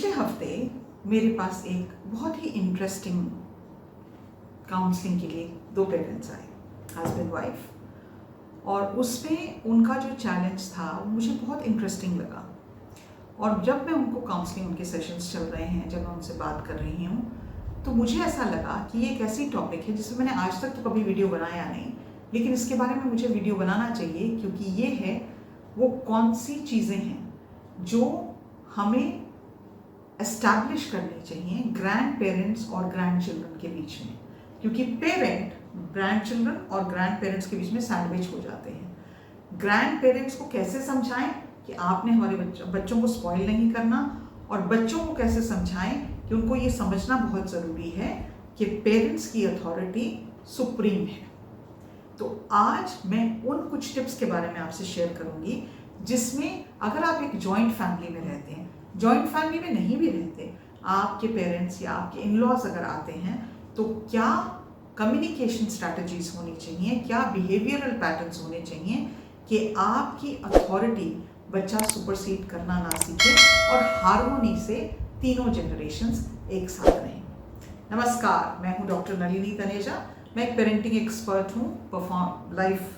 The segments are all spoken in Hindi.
पिछले हफ्ते मेरे पास एक बहुत ही इंटरेस्टिंग काउंसलिंग के लिए दो पेरेंट्स आए, हस्बैंड वाइफ, और उसमें उनका जो चैलेंज था वो मुझे बहुत इंटरेस्टिंग लगा। और जब मैं उनको काउंसलिंग, उनके सेशंस चल रहे हैं, जब मैं उनसे बात कर रही हूँ, तो मुझे ऐसा लगा कि ये एक ऐसी टॉपिक है जिसमें मैंने आज तक तो कभी वीडियो बनाया नहीं, लेकिन इसके बारे में मुझे वीडियो बनाना चाहिए, क्योंकि ये है वो कौन सी चीज़ें हैं जो हमें एस्टैब्लिश करनी चाहिए ग्रैंड पेरेंट्स और ग्रैंड चिल्ड्रन के बीच में। क्योंकि पेरेंट ग्रैंड चिल्ड्रन और ग्रैंड पेरेंट्स के बीच में सैंडविच हो जाते हैं। ग्रैंड पेरेंट्स को कैसे समझाएं कि आपने हमारे बच्चों को स्पॉइल नहीं करना, और बच्चों को कैसे समझाएं कि उनको ये समझना बहुत ज़रूरी है कि पेरेंट्स की अथॉरिटी सुप्रीम है। तो आज मैं उन कुछ टिप्स के बारे में आपसे शेयर करूंगी जिसमें अगर आप एक जॉइंट फैमिली में रहते हैं, जॉइंट फैमिली में नहीं भी रहते, आपके पेरेंट्स या आपके इन-लॉज अगर आते हैं, तो क्या कम्युनिकेशन स्ट्रैटेजीज होनी चाहिए, क्या बिहेवियरल पैटर्न्स होने चाहिए कि आपकी अथॉरिटी बच्चा सुपरसीड करना ना सीखे और हार्मोनी से तीनों जनरेशंस एक साथ रहें। नमस्कार, मैं हूं डॉक्टर नलिनी तनेजा। मैं एक पेरेंटिंग एक्सपर्ट हूँ, लाइफ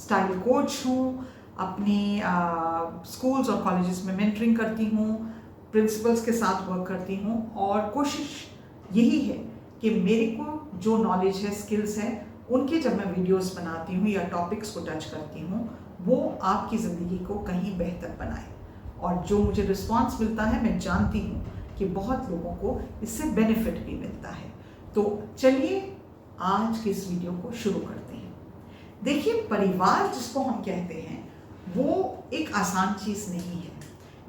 स्टाइल कोच हूँ, अपनी स्कूल्स और कॉलेजेस में मेंटरिंग करती हूँ, प्रिंसिपल्स के साथ वर्क करती हूँ, और कोशिश यही है कि मेरे को जो नॉलेज है, स्किल्स है, उनके जब मैं वीडियोस बनाती हूँ या टॉपिक्स को टच करती हूँ, वो आपकी ज़िंदगी को कहीं बेहतर बनाए। और जो मुझे रिस्पॉन्स मिलता है, मैं जानती हूँ कि बहुत लोगों को इससे बेनिफिट भी मिलता है। तो चलिए आज के इस वीडियो को शुरू करते हैं। देखिए, परिवार जिसको हम कहते हैं वो एक आसान चीज़ नहीं है,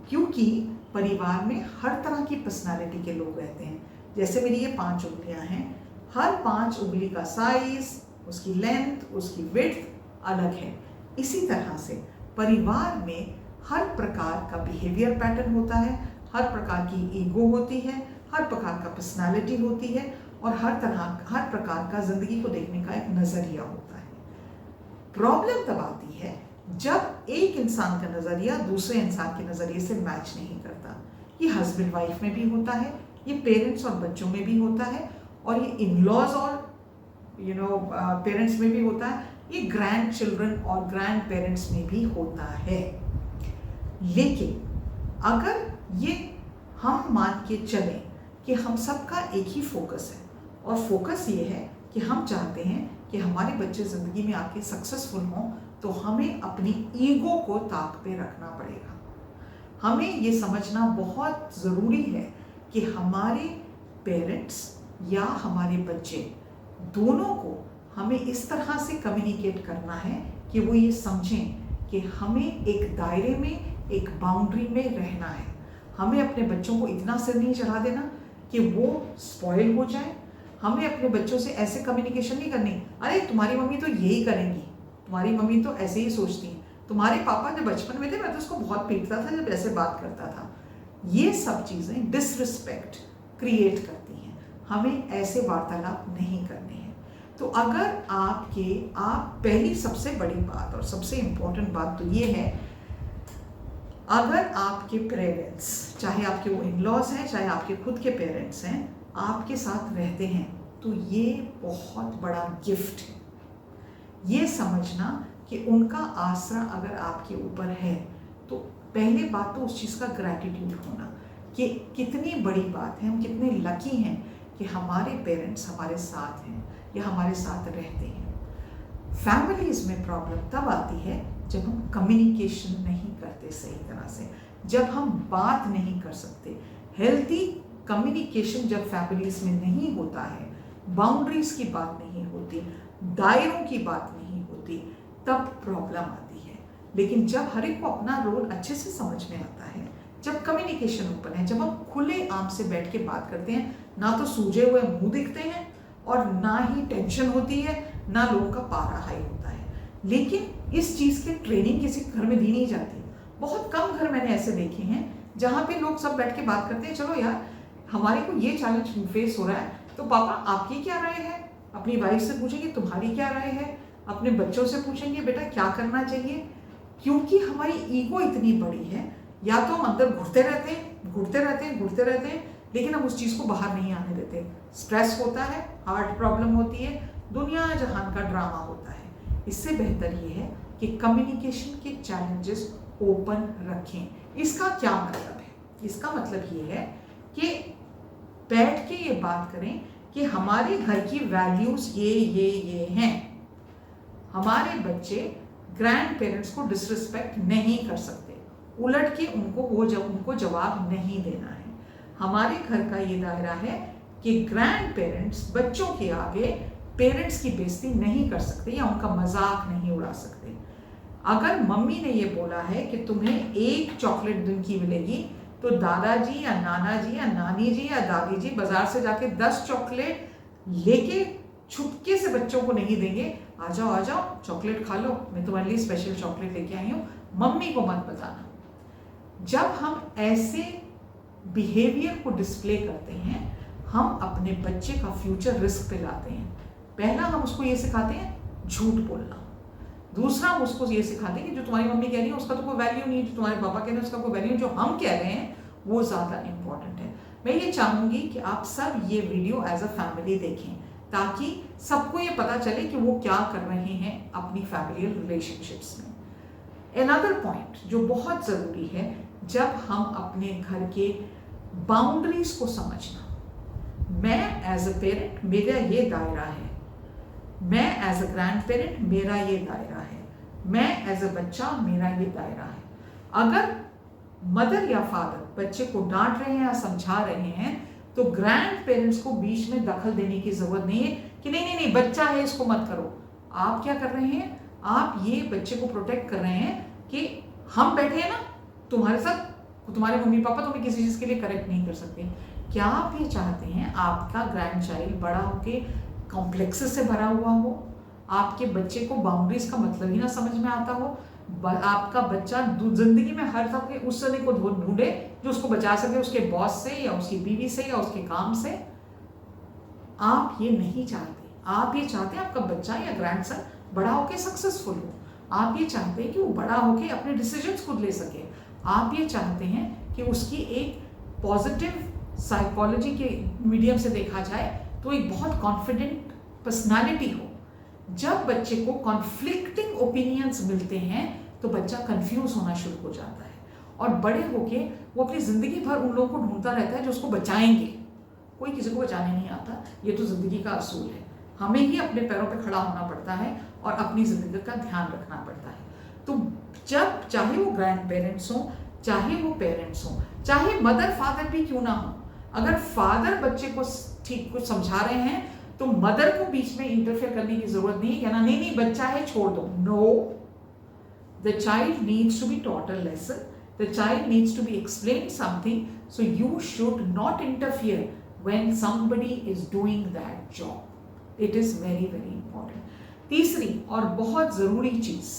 क्योंकि परिवार में हर तरह की पर्सनालिटी के लोग रहते हैं। जैसे मेरी ये 5 उंगलियां हैं, हर 5 उंगली का साइज, उसकी लेंथ, उसकी विड्थ अलग है। इसी तरह से परिवार में हर प्रकार का बिहेवियर पैटर्न होता है, हर प्रकार की ईगो होती है, हर प्रकार का पर्सनालिटी होती है, और हर प्रकार का जिंदगी को देखने का एक नजरिया होता है। प्रॉब्लम तब आती है जब एक इंसान का नजरिया दूसरे इंसान के नजरिए से मैच नहीं करता। ये हस्बैंड वाइफ में भी होता है, ये पेरेंट्स और बच्चों में भी होता है, और ये इन-लॉज और पेरेंट्स में भी होता है, ये ग्रैंड चिल्ड्रन और ग्रैंड पेरेंट्स में भी होता है। लेकिन अगर ये हम मान के चलें कि हम सबका एक ही फोकस है, और फोकस ये है कि हम चाहते हैं कि हमारे बच्चे ज़िंदगी में आके सक्सेसफुल हों, तो हमें अपनी ईगो को ताक पे रखना पड़ेगा। हमें ये समझना बहुत ज़रूरी है कि हमारे पेरेंट्स या हमारे बच्चे दोनों को हमें इस तरह से कम्युनिकेट करना है कि वो ये समझें कि हमें एक दायरे में, एक बाउंड्री में रहना है। हमें अपने बच्चों को इतना सिर नहीं चढ़ा देना कि वो स्पॉइल हो जाए। हमें अपने बच्चों से ऐसे कम्युनिकेशन नहीं करनी, अरे तुम्हारी मम्मी तो यही करेंगी, तुम्हारी मम्मी तो ऐसे ही सोचती हैं, तुम्हारे पापा जब बचपन में थे मैं तो उसको बहुत पीटता था जब ऐसे बात करता था। ये सब चीज़ें डिसरिस्पेक्ट क्रिएट करती हैं। हमें ऐसे वार्तालाप नहीं करने हैं। तो अगर आप पहली सबसे बड़ी बात और सबसे इम्पोर्टेंट बात तो ये है, अगर आपके पेरेंट्स, चाहे आपके वो इन-लॉज हैं, चाहे आपके खुद के पेरेंट्स हैं, आपके साथ रहते हैं, तो ये बहुत बड़ा गिफ्ट है। ये समझना कि उनका आसरा अगर आपके ऊपर है, तो पहले बात तो उस चीज़ का ग्रैटिट्यूड होना कि कितनी बड़ी बात है, हम कितने लकी हैं कि हमारे पेरेंट्स हमारे साथ हैं या हमारे साथ रहते हैं। फैमिलीज़ में प्रॉब्लम तब आती है जब हम कम्युनिकेशन नहीं करते सही तरह से, जब हम बात नहीं कर सकते। हेल्थी कम्युनिकेशन जब फैमिलीज़ में नहीं होता है, बाउंड्रीज़ की बात नहीं होती, दायरों की बात नहीं होती, तब प्रॉब्लम आती है। लेकिन जब हर एक को अपना रोल अच्छे से समझ में आता है, जब कम्युनिकेशन ओपन है, जब हम खुले आम से बैठ के बात करते हैं, ना तो सूजे हुए मुंह दिखते हैं और ना ही टेंशन होती है, ना लोगों का पारा हाई होता है। लेकिन इस चीज़ की ट्रेनिंग किसी घर में दी नहीं जाती। बहुत कम घर मैंने ऐसे देखे हैं जहाँ पे लोग सब बैठ के बात करते हैं, चलो यार हमारे को ये चैलेंज फेस हो रहा है, तो पापा आपकी क्या राय है, अपनी वाइफ से पूछेंगे तुम्हारी क्या राय है, अपने बच्चों से पूछेंगे बेटा क्या करना चाहिए। क्योंकि हमारी ईगो इतनी बड़ी है, या तो हम अंदर घुटते रहते हैं, घुटते रहते हैं, लेकिन हम उस चीज़ को बाहर नहीं आने देते। स्ट्रेस होता है, हार्ट प्रॉब्लम होती है, दुनिया जहान का ड्रामा होता है। इससे बेहतर ये है कि कम्युनिकेशन के चैलेंजेस ओपन रखें। इसका क्या मतलब है? इसका मतलब ये है कि बैठ के ये बात करें कि हमारे घर की वैल्यूज ये हैं। हमारे बच्चे ग्रैंड पेरेंट्स को डिसरिस्पेक्ट नहीं कर सकते, उलट के उनको जवाब नहीं देना है। हमारे घर का ये दायरा है कि ग्रैंड पेरेंट्स बच्चों के आगे पेरेंट्स की बेइज्जती नहीं कर सकते या उनका मजाक नहीं उड़ा सकते। अगर मम्मी ने ये बोला है कि तुम्हें एक चॉकलेट दिन की मिलेगी, तो दादाजी या नाना जी या नानी जी या दादी जी बाजार से जाके 10 चॉकलेट लेके छुपके से बच्चों को नहीं देंगे। आ जाओ चॉकलेट खा लो, मैं तुम्हारे लिए स्पेशल चॉकलेट लेके आई हूँ, मम्मी को मत बताना। जब हम ऐसे बिहेवियर को डिस्प्ले करते हैं, हम अपने बच्चे का फ्यूचर रिस्क पे लाते हैं। पहला, हम उसको ये सिखाते हैं झूठ बोलना। दूसरा, हम उसको ये सिखाते हैं कि जो तुम्हारी मम्मी कह रही है उसका तो कोई वैल्यू नहीं है, जो तुम्हारे पापा कह रहे हैं उसका कोई वैल्यू, जो हम कह रहे हैं वो ज़्यादा इंपॉर्टेंट है। मैं ये चाहूँगी कि आप सब ये वीडियो एज अ फैमिली देखें, ताकि सबको ये पता चले कि वो क्या कर रहे हैं अपनी फैमिली रिलेशनशिप्स में। अनदर पॉइंट जो बहुत ज़रूरी है, जब हम अपने घर के बाउंड्रीज को समझना। मैं एज अ पेरेंट, मेरा ये दायरा है, मैं एज अ ग्रैंड पेरेंट, मेरा ये दायरा है, मैं एज अ बच्चा, मेरा ये दायरा है। अगर मदर या फादर बच्चे को डांट रहे हैं या समझा रहे हैं, तो ग्रैंड पेरेंट्स को बीच में दखल देने की जरूरत नहीं है कि नहीं बच्चा है इसको मत करो। आप क्या कर रहे हैं? आप ये बच्चे को प्रोटेक्ट कर रहे हैं कि हम बैठे हैं ना तुम्हारे साथ, तुम्हारे मम्मी पापा तुम्हें किसी चीज के लिए करेक्ट नहीं कर सकते। क्या आप ये चाहते हैं आपका ग्रैंड चाइल्ड बड़ा होके कॉम्प्लेक्सेस से भरा हुआ हो, आपके बच्चे को बाउंड्रीज का मतलब ही ना समझ में आता हो, आपका बच्चा जिंदगी में हर समय उस सने को ढूंढे जो उसको बचा सके उसके बॉस से या उसकी बीवी से या उसके काम से? आप ये नहीं चाहते। आप ये चाहते हैं आपका बच्चा या ग्रैंडसन बड़ा होके सक्सेसफुल हो। आप ये चाहते हैं कि वो बड़ा होके अपने डिसीजंस खुद ले सके। आप ये चाहते हैं कि उसकी एक पॉजिटिव साइकोलॉजी के मीडियम से देखा जाए तो एक बहुत कॉन्फिडेंट पर्सनालिटी हो। जब बच्चे को कॉन्फ्लिक्टिंग ओपिनियंस मिलते हैं तो बच्चा कंफ्यूज होना शुरू हो जाता है, और बड़े होके वो अपनी जिंदगी भर उन लोगों को ढूंढता रहता है जो उसको बचाएंगे। कोई किसी को बचाने नहीं आता, ये तो जिंदगी का असूल है। हमें ही अपने पैरों पे खड़ा होना पड़ता है और अपनी जिंदगी का ध्यान रखना पड़ता है। तो जब चाहे वो ग्रैंड पेरेंट्स हों, चाहे वो पेरेंट्स हों, चाहे मदर फादर भी क्यों ना हो, अगर फादर बच्चे को ठीक कुछ समझा रहे हैं तो मदर को बीच में इंटरफेयर करने की जरूरत नहीं है, कहना नहीं बच्चा है छोड़ दो। No, the child needs to be taught a lesson, the child needs to be explain something, so you should not interfere when somebody is doing that job. It is very very important. तीसरी और बहुत जरूरी चीज,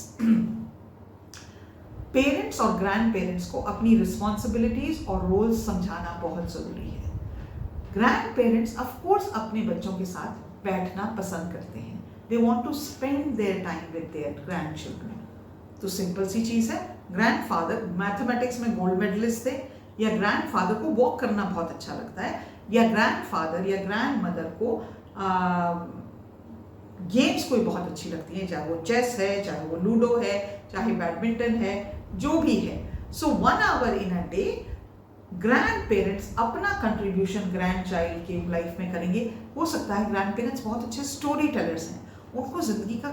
पेरेंट्स और ग्रैंड पेरेंट्स को अपनी रिस्पॉन्सिबिलिटीज और रोल्स समझाना बहुत जरूरी है। ग्रैंड पेरेंट्स ऑफ कोर्स अपने बच्चों के साथ बैठना पसंद करते हैं, they want to spend their time with their grandchildren. तो सिंपल सी चीज है, ग्रैंड फादर मैथमेटिक्स में गोल्ड मेडलिस्ट थे, या ग्रैंड फादर को वॉक करना बहुत अच्छा लगता है, या ग्रैंड फादर या ग्रैंड मदर को गेम्स कोई बहुत अच्छी लगती है, चाहे वो चेस है, चाहे वो लूडो है, चाहे बैडमिंटन है, जो भी है। So 1 hour in a day grandparents अपना कंट्रीब्यूशन ग्रैंड चाइल्ड के लाइफ में करेंगे। हो सकता है ग्रैंड पेरेंट्स बहुत अच्छे स्टोरी टेलर्स हैं, उनको जिंदगी का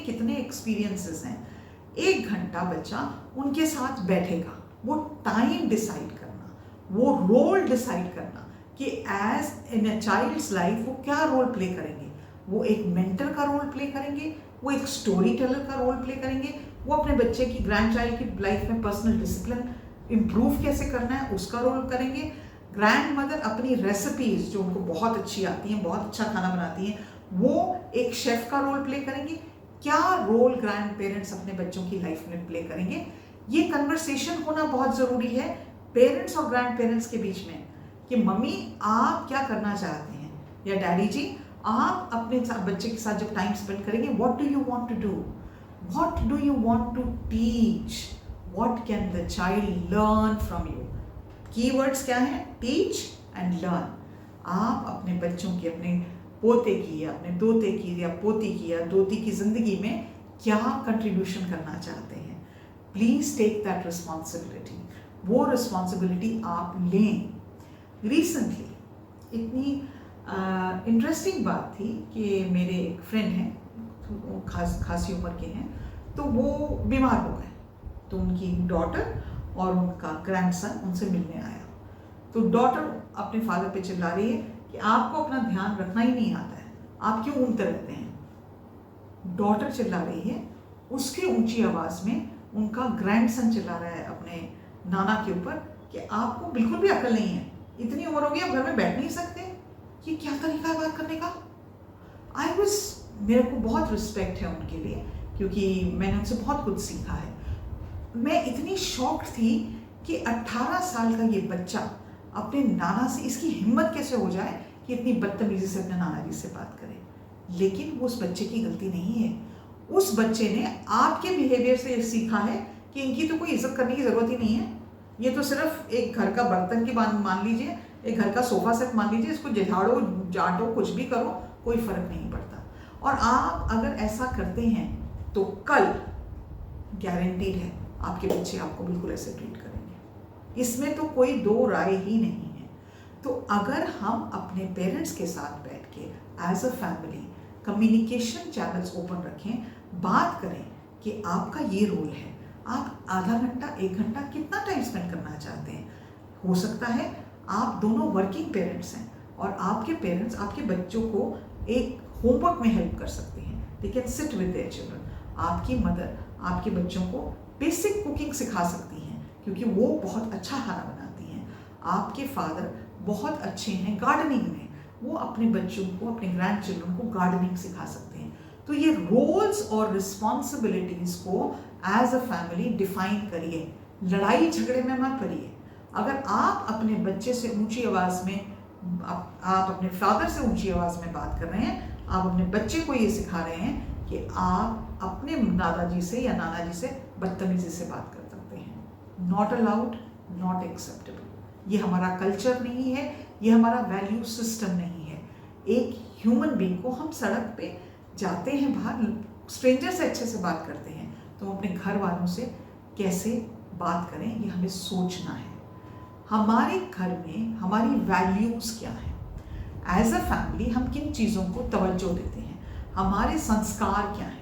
कितने एक्सपीरियंसेस हैं। 1 घंटा बच्चा उनके साथ बैठेगा, वो टाइम डिसाइड करना, वो रोल डिसाइड करना कि as in a child's life वो क्या रोल प्ले करेंगे। वो एक मेंटर का रोल प्ले करेंगे, वो एक स्टोरी टेलर का रोल प्ले करेंगे, वो अपने बच्चे की ग्रैंड चाइल्ड की लाइफ में पर्सनल डिसिप्लिन इम्प्रूव कैसे करना है उसका रोल करेंगे। ग्रैंड मदर अपनी रेसिपीज जो उनको बहुत अच्छी आती हैं, बहुत अच्छा खाना बनाती हैं, वो एक शेफ का रोल प्ले करेंगे। क्या रोल ग्रैंड पेरेंट्स अपने बच्चों की लाइफ में प्ले करेंगे, ये कन्वर्सेशन होना बहुत ज़रूरी है पेरेंट्स और ग्रैंड पेरेंट्स के बीच में, कि मम्मी आप क्या करना चाहते हैं, या डैडी जी आप अपने बच्चे के साथ जब टाइम स्पेंड करेंगे, what do you want to do, what do you want to teach, what can the child learn from you? Keywords क्या हैं? Teach and learn. आप अपने बच्चों की, अपने पोते की या अपने दोते की या पोती की या दोती की ज़िंदगी में क्या कंट्रीब्यूशन करना चाहते हैं, प्लीज़ टेक दैट रिस्पॉन्सिबिलिटी। वो रिस्पॉन्सिबिलिटी आप लें। रिसेंटली इतनी इंटरेस्टिंग बात थी कि मेरे एक फ्रेंड हैं, तो खासी उम्र के हैं, तो वो बीमार हो गए। तो उनकी डॉटर और उनका ग्रैंडसन उनसे मिलने आया। तो डॉटर अपने फादर पे चिल्ला रही है कि आपको अपना ध्यान रखना ही नहीं आता है, आप क्यों ऊँगते रहते हैं। डॉटर चिल्ला रही है, उसकी ऊंची आवाज़ में उनका ग्रैंडसन चिल्ला रहा है अपने नाना के ऊपर कि आपको बिल्कुल भी अकल नहीं है, इतनी उम्र हो गई, आप घर में बैठ नहीं सकते, ये क्या तरीका है बात करने का। मेरे को बहुत रिस्पेक्ट है उनके लिए, क्योंकि मैंने उनसे बहुत कुछ सीखा है। मैं इतनी शॉक्ड थी कि 18 साल का ये बच्चा अपने नाना से, इसकी हिम्मत कैसे हो जाए कि इतनी बदतमीजी से अपने नाना जी से बात करे। लेकिन वो उस बच्चे की गलती नहीं है। उस बच्चे ने आपके बिहेवियर से सीखा है कि इनकी तो कोई इज्जत करने की ज़रूरत ही नहीं है, ये तो सिर्फ एक घर का बर्तन की बात मान लीजिए, एक घर का सोफा सेट मान लीजिए, इसको झाड़ो जाटो कुछ भी करो, कोई फर्क नहीं पड़ता। और आप अगर ऐसा करते हैं तो कल गारंटीड है आपके बच्चे आपको बिल्कुल ऐसे ट्रीट करेंगे। इसमें तो कोई दो राय ही नहीं है। तो अगर हम अपने पेरेंट्स के साथ बैठ के as a family communication channels open रखें, बात करें कि आपका ये रोल है, आप आधा घंटा 1 घंटा कितना टाइम स्पेंड करना चाहते हैं। हो सकता है आप दोनों वर्किंग पेरेंट्स हैं और आपके पेरेंट्स आपके बच्चों को एक होमवर्क में हेल्प कर सकते हैं, they can sit with their children. आपकी मदर आपके बच्चों को बेसिक कुकिंग सिखा सकती हैं, क्योंकि वो बहुत अच्छा खाना बनाती हैं। आपके फादर बहुत अच्छे हैं गार्डनिंग में, वो अपने बच्चों को, अपने ग्रैंड चिल्ड्रन को गार्डनिंग सिखा सकते हैं। तो ये रोल्स और रिस्पॉन्सिबिलिटीज़ को एज अ फैमिली डिफाइन करिए, लड़ाई झगड़े में मत पड़िए। अगर आप अपने बच्चे से ऊंची आवाज़ में, आप अपने फादर से ऊंची आवाज़ में बात कर रहे हैं, आप अपने बच्चे को ये सिखा रहे हैं कि आप अपने दादाजी से या नाना जी से बदतमीजी से बात कर सकते हैं। Not allowed, not acceptable. ये हमारा कल्चर नहीं है, ये हमारा वैल्यू सिस्टम नहीं है। एक ह्यूमन बीइंग को, हम सड़क पे जाते हैं, बाहर स्ट्रेंजर से अच्छे से बात करते हैं, तो अपने घर वालों से कैसे बात करें ये हमें सोचना है। हमारे घर में हमारी वैल्यूज़ क्या हैं, एज अ फैमिली हम किन चीज़ों को तवज्जो देते हैं, हमारे संस्कार क्या हैं।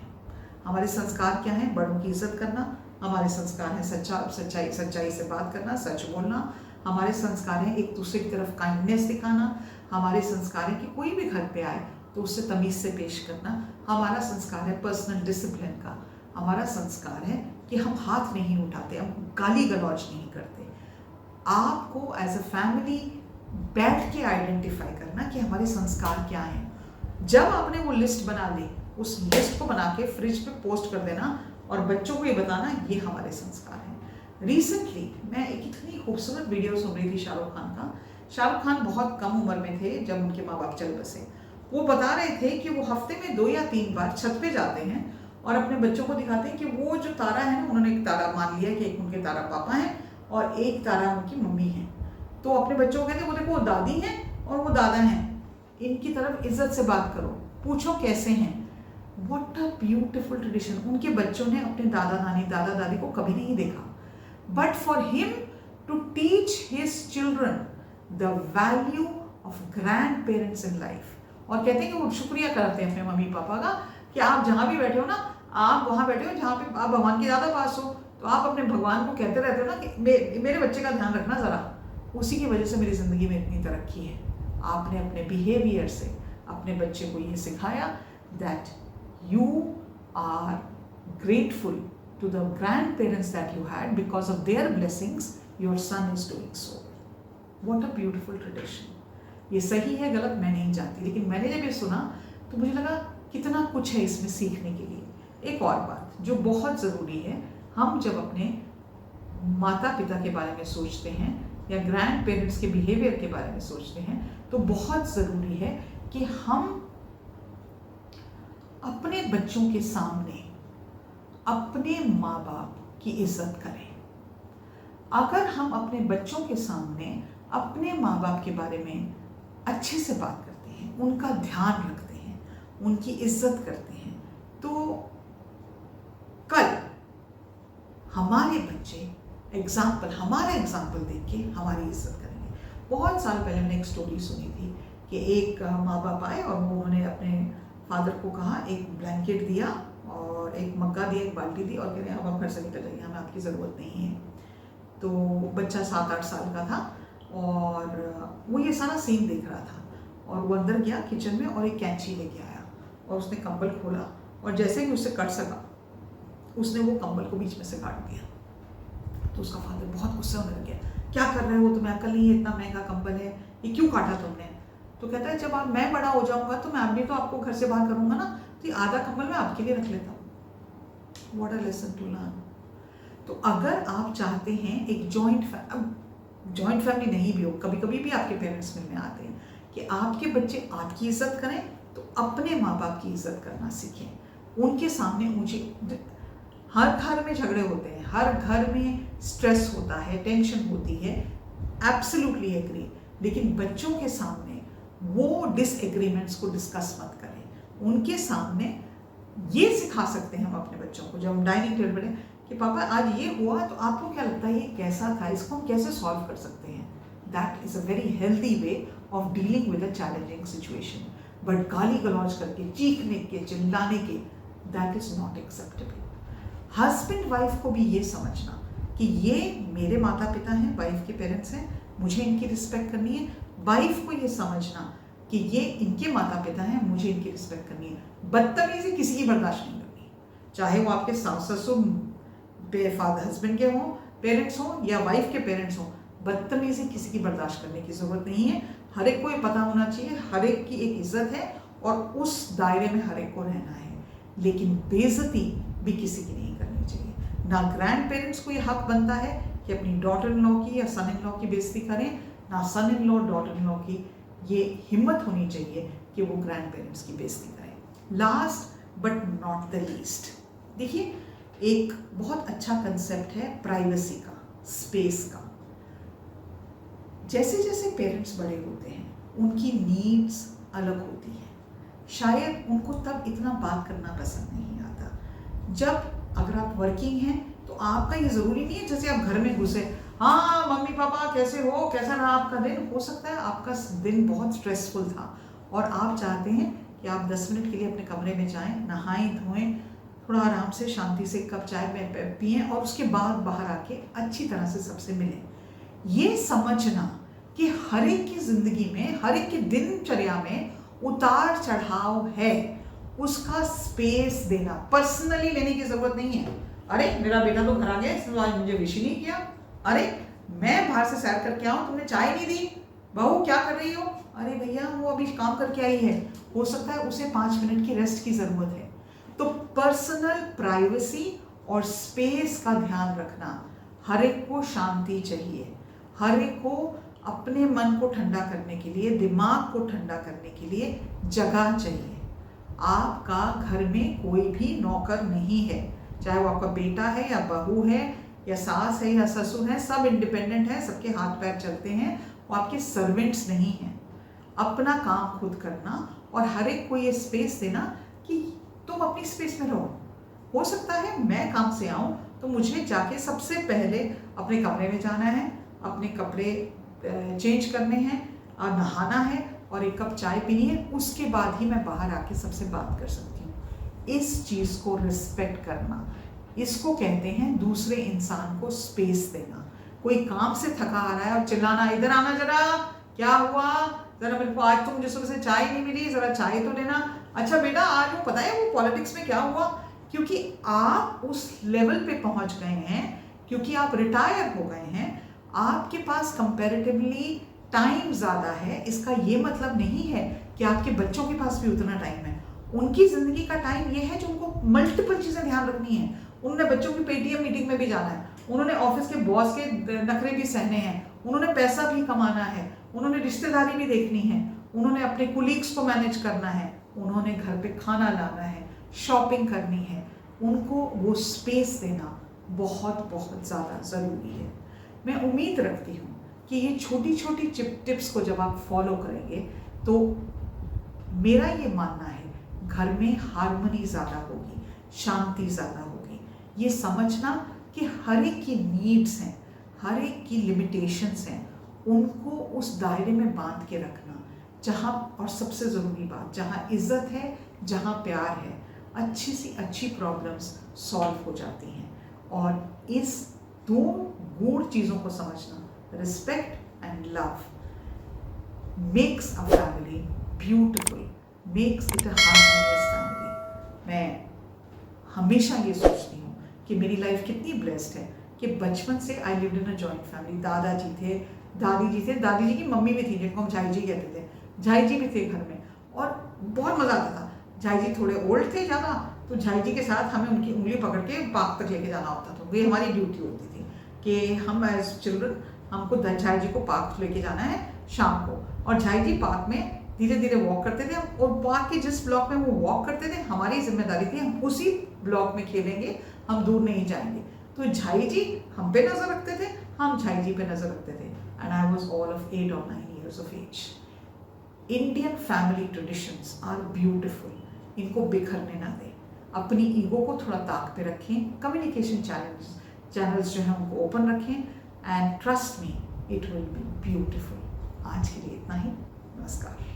हमारे संस्कार क्या हैं? बड़ों की इज्जत करना। हमारे संस्कार हैं सच्चाई से बात करना, सच बोलना। हमारे संस्कार हैं एक दूसरे की तरफ काइंडनेस दिखाना। हमारे संस्कार है कि कोई भी घर पे आए तो उससे तमीज़ से पेश करना। हमारा संस्कार है पर्सनल डिसिप्लिन का। हमारा संस्कार है कि हम हाथ नहीं उठाते, हम गाली गलौज नहीं करते। आपको एज अ फैमिली बैठ के आइडेंटिफाई करना कि हमारे संस्कार क्या हैं। जब आपने वो लिस्ट बना ली, उस लिस्ट को बना के फ्रिज पे पोस्ट कर देना और बच्चों को ये बताना ये हमारे संस्कार हैं। रिसेंटली मैं एक इतनी खूबसूरत वीडियो सुन रही थी शाहरुख खान का। शाहरुख खान बहुत कम उम्र में थे जब उनके माँ बाप चल बसे। वो बता रहे थे कि वो हफ्ते में 2 या 3 बार छत पे जाते हैं और अपने बच्चों को दिखाते हैं कि वो जो तारा है ना, उन्होंने एक तारा मान लिया कि एक उनके तारा पापा हैं और एक तारा उनकी मम्मी है। तो अपने बच्चों को कहते वो देखो वो दादी हैं और वो दादा हैं, इनकी तरफ इज्जत से बात करो, पूछो कैसे हैं। What a beautiful tradition. उनके बच्चों ने अपने दादा नानी दादा दादी को कभी नहीं देखा, but for him to teach his children the value of grandparents in life. और कहते हैं कि वो शुक्रिया करते हैं अपने मम्मी पापा का कि आप जहाँ भी बैठे हो ना, आप वहाँ बैठे हो जहाँ पे आप भगवान के ज़्यादा पास हो, तो आप अपने भगवान को कहते रहते हो ना कि मेरे बच्चे का ध्यान रखना ज़रा। उसी की वजह से मेरी ज़िंदगी में इतनी तरक्की है। आपने अपने बिहेवियर से अपने बच्चे को ये सिखाया that you are grateful to the grandparents that you had, because of their blessings your son is doing so. What a beautiful tradition. ये सही है गलत मैं नहीं जानती, लेकिन मैंने जब ये सुना तो मुझे लगा कितना कुछ है इसमें सीखने के लिए। एक और बात जो बहुत ज़रूरी है, हम जब अपने माता पिता के बारे में सोचते हैं या ग्रैंड पेरेंट्स के बिहेवियर के बारे में सोचते हैं, तो बहुत ज़रूरी है कि हम अपने बच्चों के सामने अपने माँ बाप की इज्जत करें। अगर हम अपने बच्चों के सामने अपने माँ बाप के बारे में अच्छे से बात करते हैं, उनका ध्यान रखते हैं, उनकी इज्जत करते हैं, तो कल हमारे बच्चे हमारा एग्जाम्पल देख के हमारी इज्जत करेंगे। बहुत साल पहले मैंने एक स्टोरी सुनी थी कि एक माँ बाप आए और उन्होंने अपने फादर को कहा, एक ब्लैंकेट दिया और एक मग्गा दिया, एक बाल्टी दी और कह रहे हैं अब आप घर से निकल जाइए, हमें आपकी ज़रूरत नहीं है। तो बच्चा 7-8 साल का था और वो ये सारा सीन देख रहा था और वो अंदर गया किचन में और एक कैंची लेके आया और उसने कंबल खोला और जैसे ही उससे कट सका उसने वो कंबल को बीच में से काट दिया। तो उसका फादर बहुत गुस्सा होने लग गया, क्या कर रहे हो, तुम्हें अकल नहीं है, इतना महंगा कंबल है, ये क्यों काटा तुमने? तो कहता है जब मैं बड़ा हो जाऊंगा तो मैं अभी तो आपको घर से बाहर करूंगा ना, तो ये आधा कंबल मैं आपके लिए रख लेता हूँ। What a lesson to learn. तो अगर आप चाहते हैं एक जॉइंट फैमिली नहीं भी हो, कभी कभी भी आपके पेरेंट्स मिलने आते हैं, कि आपके बच्चे आपकी इज्जत करें तो अपने माँ बाप की इज्जत करना सीखें। उनके सामने ऊंचे, हर घर में झगड़े होते हैं, हर घर में स्ट्रेस होता है, टेंशन होती है, एब्सोल्युटली एग्री, लेकिन बच्चों के सामने वो डिसएग्रीमेंट्स को डिस्कस मत करें। उनके सामने ये सिखा सकते हैं हम अपने बच्चों को, जब हम डाइनिंग टेबल पर कि पापा आज ये हुआ तो आपको क्या लगता है ये कैसा था, इसको हम कैसे सॉल्व कर सकते हैं। That is a very healthy way of dealing with a challenging situation. But गाली गलौज करके, चीखने के, चिल्लाने के, that is not acceptable. Husband wife को भी ये समझना कि ये मेरे माता पिता हैं, वाइफ के पेरेंट्स हैं, मुझे इनकी रिस्पेक्ट करनी है। वाइफ को ये समझना कि ये इनके माता पिता हैं, मुझे इनकी रिस्पेक्ट करनी है। बदतमीजी किसी की बर्दाश्त नहीं करनी, चाहे वो आपके सास ससुर फादर हस्बैंड के हों, पेरेंट्स हों या वाइफ के पेरेंट्स हों, बदतमीजी किसी की बर्दाश्त करने की जरूरत नहीं है। हर एक को ये पता होना चाहिए, हर एक की एक इज्जत है और उस दायरे में हर एक को रहना है, लेकिन बेइज्जती भी किसी की नहीं करनी चाहिए। ना ग्रैंड पेरेंट्स को ये हक बनता है कि अपनी डॉटर इन लॉ की या सन इन लॉ की बेइज्जती करें, ना son in law daughter in law की ये हिम्मत होनी चाहिए कि वो ग्रैंड पेरेंट्स की बेइज्जती करें। Last but not the least, देखिए एक बहुत अच्छा कंसेप्ट है प्राइवेसी का, स्पेस का। जैसे जैसे पेरेंट्स बड़े होते हैं उनकी नीड्स अलग होती हैं, शायद उनको तब इतना बात करना पसंद नहीं आता। जब अगर आप वर्किंग हैं तो आपका ये ज़रूरी नहीं है जैसे आप घर में घुसे, हाँ मम्मी पापा कैसे हो, कैसा रहा आपका दिन। हो सकता है आपका दिन बहुत स्ट्रेसफुल था और आप चाहते हैं कि आप 10 मिनट के लिए अपने कमरे में जाएं, नहाएं धोएं, थोड़ा आराम से शांति से कप चाय में पिएं और उसके बाद बाहर आके अच्छी तरह से सबसे मिलें। ये समझना कि हर एक की जिंदगी में, हर एक की दिनचर्या में उतार चढ़ाव है, उसका स्पेस देना, पर्सनली लेने की जरूरत नहीं है। अरे मेरा बेटा तो घर आ गया, इसने आज मुझे विश नहीं किया, अरे मैं बाहर से सैर करके आऊं, तुमने चाय नहीं दी, बहू क्या कर रही हो, अरे भैया वो अभी काम करके आई है, हो सकता है उसे 5 मिनट की रेस्ट की जरूरत है। तो पर्सनल प्राइवेसी और स्पेस का ध्यान रखना, हर एक को शांति चाहिए, हर एक को अपने मन को ठंडा करने के लिए, दिमाग को ठंडा करने के लिए जगह चाहिए। आपका घर में कोई भी नौकर नहीं है, चाहे वो आपका बेटा है या बहू है या सास है या ससुर है, सब इंडिपेंडेंट है, सबके हाथ पैर चलते हैं, वो आपके सर्वेंट्स नहीं हैं। अपना काम खुद करना और हर एक को ये स्पेस देना कि तुम अपनी स्पेस में रहो। हो सकता है मैं काम से आऊँ तो मुझे जाके सबसे पहले अपने कमरे में जाना है, अपने कपड़े चेंज करने हैं, नहाना है और एक कप चाय पीनी है, उसके बाद ही मैं बाहर आके सबसे बात कर सकती हूँ। इस चीज़ को रिस्पेक्ट करना, इसको कहते हैं दूसरे इंसान को स्पेस देना। कोई काम से थका आ रहा है और चिल्लाना, इधर आना जरा, क्या हुआ, जरा मेरे को आज तो मुझे सुबह से चाय नहीं मिली, जरा चाय तो लेना। अच्छा बेटा आज वो पता है वो पॉलिटिक्स में क्या हुआ, क्योंकि आप उस लेवल पे पहुंच गए हैं, क्योंकि आप रिटायर हो गए हैं, आपके पास कंपैरेटिवली टाइम ज़्यादा है। इसका ये मतलब नहीं है कि आपके बच्चों के पास भी उतना टाइम है। उनकी ज़िंदगी का टाइम ये है जो उनको मल्टीपल चीज़ें ध्यान रखनी है। उन्होंने बच्चों की पेटीएम मीटिंग में भी जाना है, उन्होंने ऑफिस के बॉस के नखरे भी सहने हैं, उन्होंने पैसा भी कमाना है, उन्होंने रिश्तेदारी भी देखनी है, उन्होंने अपने कुलीग्स को मैनेज करना है, उन्होंने घर पे खाना लाना है, शॉपिंग करनी है। उनको वो स्पेस देना बहुत बहुत ज़्यादा ज़रूरी है। मैं उम्मीद रखती हूँ कि ये छोटी छोटी टिप्स को जब आप फॉलो करेंगे तो मेरा ये मानना है घर में हार्मनी ज़्यादा होगी, शांति ज़्यादा होगी। ये समझना कि हर एक की नीड्स हैं, हर एक की लिमिटेशंस हैं, उनको उस दायरे में बांध के रखना जहाँ, और सबसे ज़रूरी बात, जहाँ इज्जत है, जहाँ प्यार है, अच्छी सी अच्छी प्रॉब्लम्स सॉल्व हो जाती हैं। और इस दो गूढ़ चीज़ों को समझना, respect and love, makes a family beautiful, makes it a harmonious family. मैं हमेशा ये सोचती हूँ कि मेरी लाइफ कितनी ब्लेस्ड है कि बचपन से I lived in a joint family. दादाजी थे, दादी जी थे, दादी जी की मम्मी भी थी जिनको हम झाई जी कहते थे, झाई जी भी थे घर में, और बहुत मज़ा आता था। झाई जी थोड़े ओल्ड थे ज़्यादा, तो झाई जी के साथ हमें उनकी उंगली पकड़ के पार्क तक लेके जाना होता था। वे हमारी ड्यूटी होती थी कि हम एज चिल्ड्रन, हमको झाई जी को पार्क लेके जाना है शाम को, और झाई जी पार्क में धीरे धीरे वॉक करते थे, और पार्क के जिस ब्लॉक में वो वॉक करते थे हमारी जिम्मेदारी थी हम उसी ब्लॉक में खेलेंगे, हम दूर नहीं जाएंगे। तो झाई जी हम पे नजर रखते थे, हम झाई जी पे नजर रखते थे। And I was all of 8 or 9 years of age. Indian family traditions are beautiful, इनको बिखरने ना दें, अपनी ईगो को थोड़ा ताक पे रखें, कम्युनिकेशन चैनल्स जो है उनको ओपन रखें, and trust me it will be beautiful. आज के लिए इतना ही, नमस्कार।